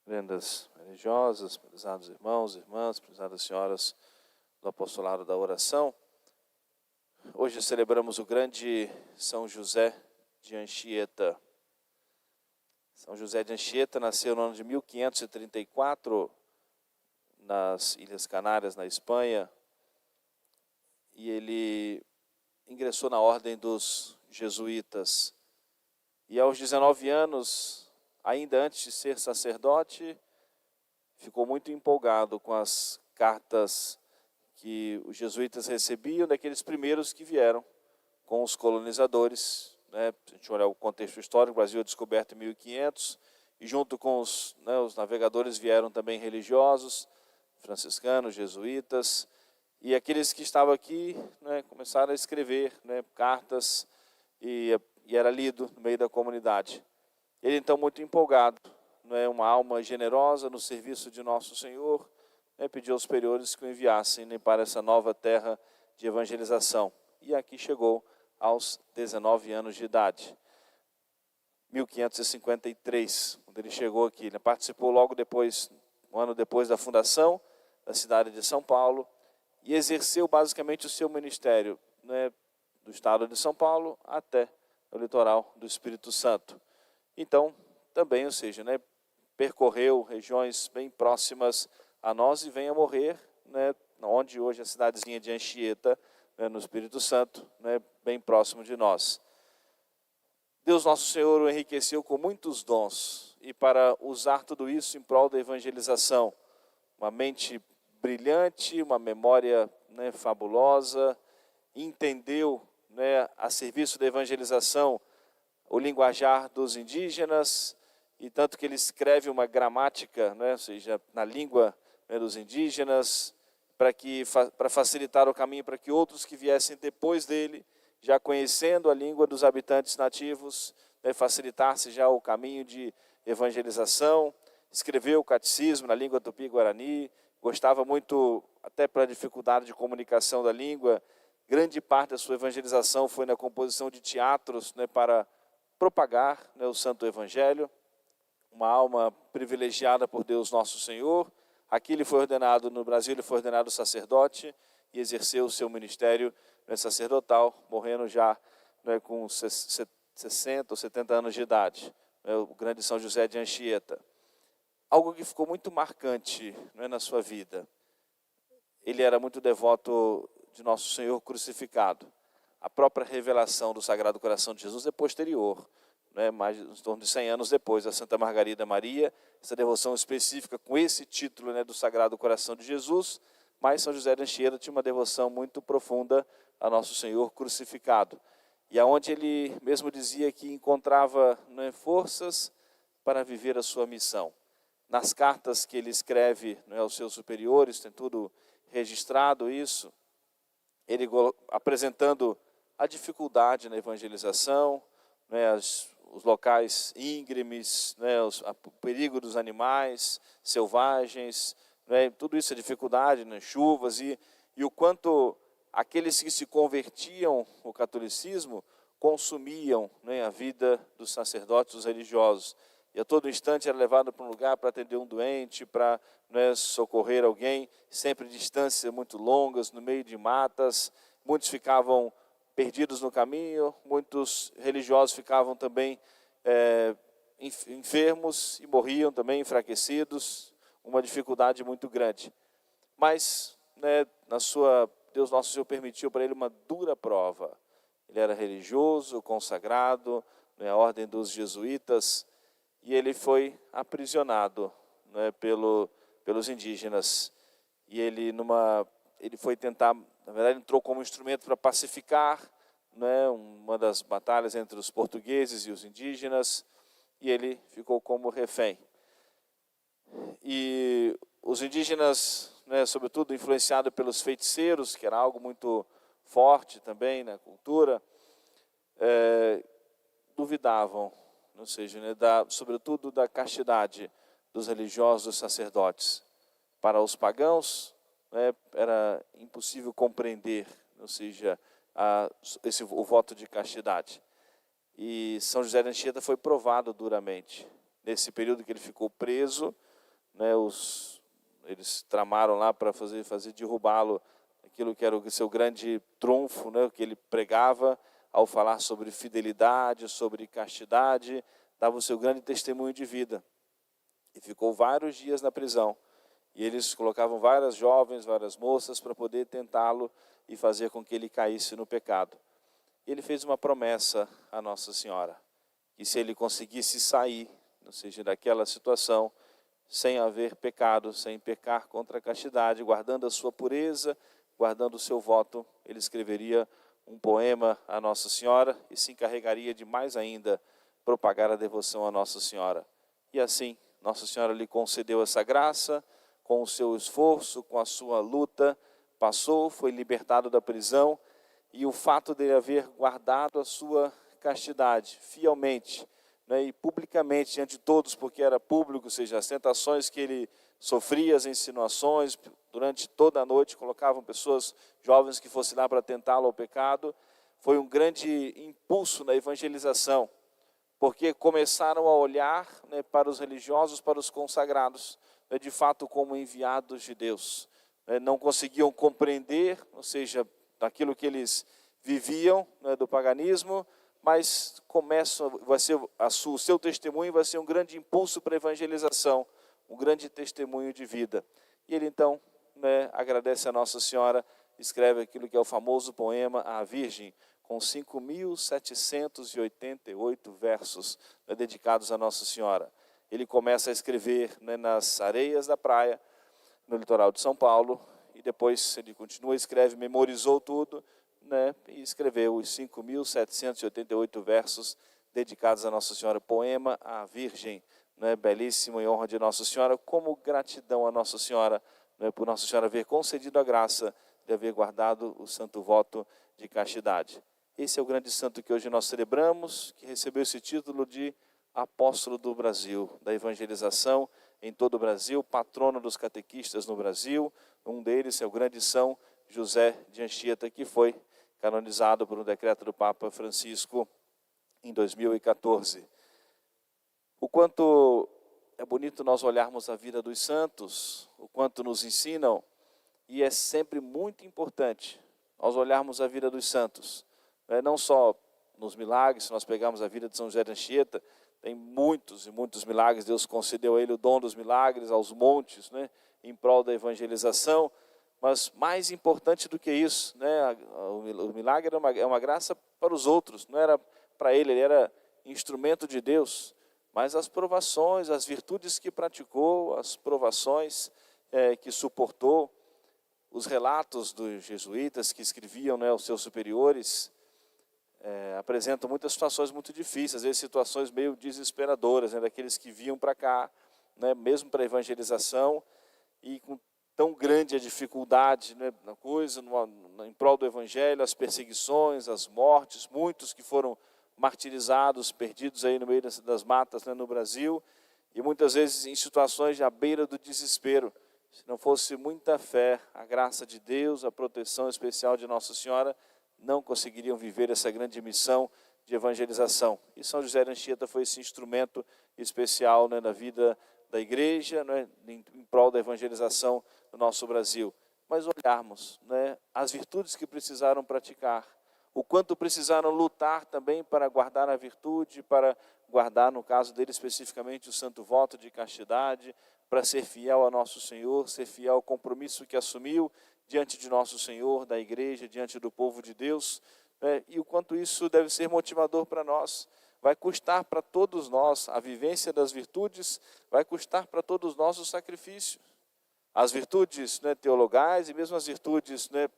Rendas religiosas, prezados irmãos, irmãs, prezadas senhoras do apostolado da oração. Hoje celebramos o grande São José de Anchieta. São José de Anchieta nasceu no ano de 1534 nas Ilhas Canárias, na Espanha, e ele ingressou na ordem dos jesuítas. E aos 19 anos, ainda antes de ser sacerdote, ficou muito empolgado com as cartas que os jesuítas recebiam daqueles primeiros que vieram com os colonizadores. Se a gente olhar o contexto histórico, o Brasil é descoberto em 1500, e junto com os navegadores vieram também religiosos, franciscanos, jesuítas, e aqueles que estavam aqui começaram a escrever cartas e era lido no meio da comunidade. Ele, então, muito empolgado, uma alma generosa no serviço de Nosso Senhor, pediu aos superiores que o enviassem para essa nova terra de evangelização. E aqui chegou aos 19 anos de idade, 1553, quando ele chegou aqui. Ele participou logo depois, um ano depois da fundação da cidade de São Paulo, e exerceu basicamente o seu ministério do estado de São Paulo até o litoral do Espírito Santo. Então, também, ou seja, percorreu regiões bem próximas a nós e vem a morrer, onde hoje a cidadezinha de Anchieta, no Espírito Santo, bem próximo de nós. Deus Nosso Senhor o enriqueceu com muitos dons, e para usar tudo isso em prol da evangelização, uma mente brilhante, uma memória fabulosa, entendeu a serviço da evangelização o linguajar dos indígenas, e tanto que ele escreve uma gramática, ou seja, na língua dos indígenas, para facilitar o caminho para que outros que viessem depois dele, já conhecendo a língua dos habitantes nativos, facilitasse já o caminho de evangelização. Escreveu o catecismo na língua tupi-guarani, gostava muito, até pela dificuldade de comunicação da língua. Grande parte da sua evangelização foi na composição de teatros para propagar o Santo Evangelho. Uma alma privilegiada por Deus Nosso Senhor. Aqui ele foi ordenado, no Brasil ele foi ordenado sacerdote e exerceu o seu ministério sacerdotal, morrendo já com 60 ou 70 anos de idade, o grande São José de Anchieta. Algo que ficou muito marcante na sua vida. Ele era muito devoto de Nosso Senhor crucificado. A própria revelação do Sagrado Coração de Jesus é posterior, mais em torno de 100 anos depois da Santa Margarida Maria, essa devoção específica com esse título do Sagrado Coração de Jesus, mas São José de Anchieta tinha uma devoção muito profunda a Nosso Senhor crucificado, e aonde ele mesmo dizia que encontrava forças para viver a sua missão. Nas cartas que ele escreve aos seus superiores, tem tudo registrado isso, ele apresentando a dificuldade na evangelização, os locais íngremes, o perigo dos animais selvagens, tudo isso é dificuldade, chuvas, e o quanto aqueles que se convertiam ao catolicismo consumiam a vida dos sacerdotes, dos religiosos. E a todo instante era levado para um lugar para atender um doente, para socorrer alguém, sempre distâncias muito longas, no meio de matas. Muitos ficavam perdidos no caminho, muitos religiosos ficavam também enfermos e morriam também enfraquecidos, uma dificuldade muito grande. Mas Deus Nosso Senhor permitiu para ele uma dura prova. Ele era religioso, consagrado, a ordem dos jesuítas, e ele foi aprisionado pelos indígenas. E ele foi tentar, na verdade, entrou como instrumento para pacificar uma das batalhas entre os portugueses e os indígenas, e ele ficou como refém. E os indígenas, sobretudo influenciados pelos feiticeiros, que era algo muito forte também na cultura, duvidavam, ou seja, sobretudo da castidade dos religiosos, dos sacerdotes. Para os pagãos, era impossível compreender, ou seja, o voto de castidade. E São José de Anchieta foi provado duramente. Nesse período que ele ficou preso, né, eles tramaram lá para fazer derrubá-lo, aquilo que era o seu grande trunfo, né, que ele pregava ao falar sobre fidelidade, sobre castidade, dava o seu grande testemunho de vida. E ficou vários dias na prisão. E eles colocavam várias jovens, várias moças para poder tentá-lo e fazer com que ele caísse no pecado. E ele fez uma promessa à Nossa Senhora, que se ele conseguisse sair, ou seja, daquela situação, sem haver pecado, sem pecar contra a castidade, guardando a sua pureza, guardando o seu voto, ele escreveria um poema à Nossa Senhora e se encarregaria de mais ainda propagar a devoção à Nossa Senhora. E assim, Nossa Senhora lhe concedeu essa graça, com o seu esforço, com a sua luta, passou, foi libertado da prisão, e o fato de ele haver guardado a sua castidade fielmente, né, e publicamente diante de todos, porque era público, ou seja, as tentações que ele sofria, as insinuações, durante toda a noite colocavam pessoas jovens que fossem lá para tentá-lo ao pecado, foi um grande impulso na evangelização, porque começaram a olhar, né, para os religiosos, para os consagrados, né, de fato como enviados de Deus. Não conseguiam compreender, ou seja, daquilo que eles viviam, né, do paganismo, mas o seu testemunho vai ser um grande impulso para a evangelização, um grande testemunho de vida. E ele então, né, agradece a Nossa Senhora, escreve aquilo que é o famoso poema A Virgem, com 5.788 versos, né, dedicados a Nossa Senhora. Ele começa a escrever, né, nas areias da praia, no litoral de São Paulo, e depois ele continua, escreve, memorizou tudo, né, e escreveu os 5.788 versos dedicados a Nossa Senhora, poema à Virgem, né, belíssimo, em honra de Nossa Senhora, como gratidão a Nossa Senhora, né, por Nossa Senhora haver concedido a graça de haver guardado o santo voto de castidade. Esse é o grande santo que hoje nós celebramos, que recebeu esse título de apóstolo do Brasil, da evangelização em todo o Brasil, patrono dos catequistas no Brasil. Um deles é o grande São José de Anchieta, que foi canonizado por um decreto do Papa Francisco em 2014. O quanto é bonito nós olharmos a vida dos santos, o quanto nos ensinam, e é sempre muito importante nós olharmos a vida dos santos, não só nos milagres. Se nós pegarmos a vida de São José de Anchieta, tem muitos e muitos milagres, Deus concedeu a ele o dom dos milagres, aos montes, né, em prol da evangelização. Mas mais importante do que isso, né, o milagre é uma graça para os outros, não era para ele, ele era instrumento de Deus. Mas as provações, as virtudes que praticou, as provações que suportou, os relatos dos jesuítas que escreviam, né, aos seus superiores, apresentam muitas situações muito difíceis, às vezes situações meio desesperadoras, né, daqueles que vinham para cá, né, mesmo para a evangelização, e com tão grande a dificuldade, né, na coisa, em prol do evangelho, as perseguições, as mortes, muitos que foram martirizados, perdidos aí no meio das matas, né, no Brasil, e muitas vezes em situações à beira do desespero. Se não fosse muita fé, a graça de Deus, a proteção especial de Nossa Senhora, não conseguiriam viver essa grande missão de evangelização. E São José de Anchieta foi esse instrumento especial, né, na vida da igreja, né, em prol da evangelização do nosso Brasil. Mas olharmos, né, as virtudes que precisaram praticar, o quanto precisaram lutar também para guardar a virtude, para guardar, no caso dele especificamente, o santo voto de castidade, para ser fiel a nosso Senhor, ser fiel ao compromisso que assumiu diante de nosso Senhor, da igreja, diante do povo de Deus, né? E o quanto isso deve ser motivador para nós. Vai custar para todos nós a vivência das virtudes, vai custar para todos nós o sacrifício. As virtudes, né, teologais e mesmo as virtudes, né,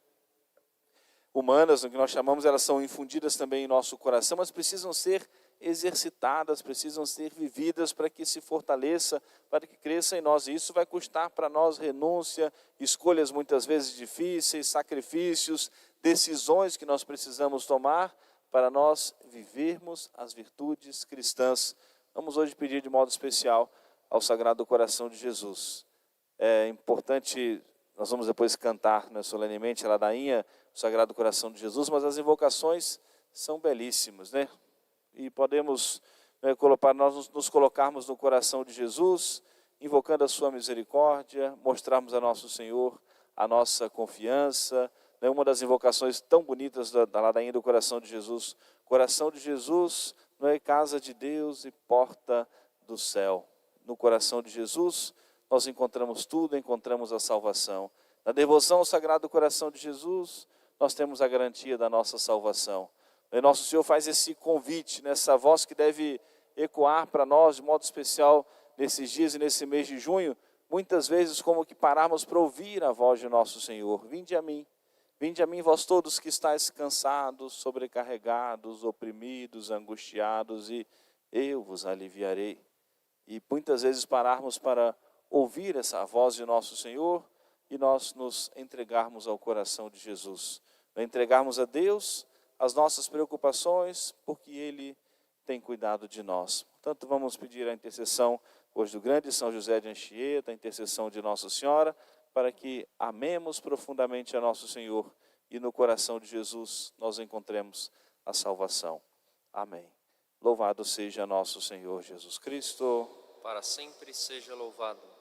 humanas, o que nós chamamos, elas são infundidas também em nosso coração, mas precisam ser exercitadas, precisam ser vividas para que se fortaleça, para que cresça em nós. E isso vai custar para nós renúncia, escolhas muitas vezes difíceis, sacrifícios, decisões que nós precisamos tomar para nós vivermos as virtudes cristãs. Vamos hoje pedir de modo especial ao Sagrado Coração de Jesus. É importante, nós vamos depois cantar, né, solenemente a ladainha, o Sagrado Coração de Jesus, mas as invocações são belíssimas, né? E podemos, né, nós nos colocarmos no coração de Jesus invocando a sua misericórdia, mostrarmos a nosso Senhor a nossa confiança. Uma das invocações tão bonitas da ladainha do coração de Jesus. Coração de Jesus, não é, casa de Deus e porta do céu. No coração de Jesus nós encontramos tudo, encontramos a salvação. Na devoção ao Sagrado Coração de Jesus, nós temos a garantia da nossa salvação. E nosso Senhor faz esse convite, nessa voz que deve ecoar para nós de modo especial nesses dias e nesse mês de junho, muitas vezes como que pararmos para ouvir a voz de nosso Senhor. Vinde a mim vós todos que estáis cansados, sobrecarregados, oprimidos, angustiados, e eu vos aliviarei. E muitas vezes pararmos para ouvir essa voz de nosso Senhor e nós nos entregarmos ao coração de Jesus. Entregarmos a Deus as nossas preocupações, porque Ele tem cuidado de nós. Portanto, vamos pedir a intercessão hoje do grande São José de Anchieta, a intercessão de Nossa Senhora, para que amemos profundamente a nosso Senhor e no coração de Jesus nós encontremos a salvação. Amém. Louvado seja nosso Senhor Jesus Cristo. Para sempre seja louvado.